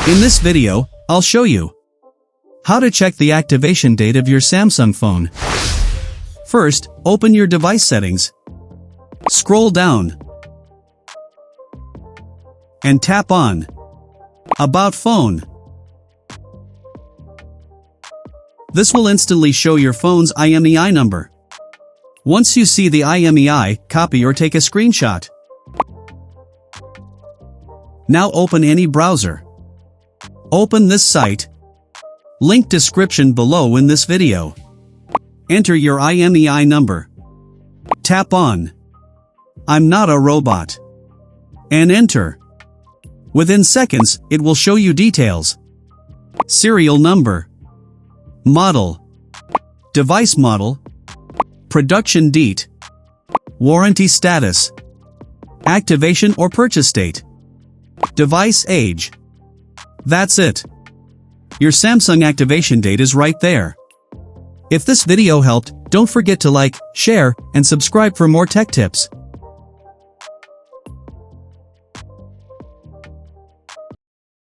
In this video, I'll show you how to check the activation date of your Samsung phone. First, open your device settings. Scroll down and tap on About Phone. This will instantly show your phone's IMEI number. Once you see the IMEI, copy or take a screenshot. Now open any browser. Open this site. Link description below in this video. Enter your IMEI number. Tap on I'm not a robot. And enter. Within seconds, it will show you details. Serial number. Model. Device model. Production date. Warranty status. Activation or purchase date. Device age. That's it. Your Samsung activation date is right there. If this video helped, don't forget to like, share, and subscribe for more tech tips.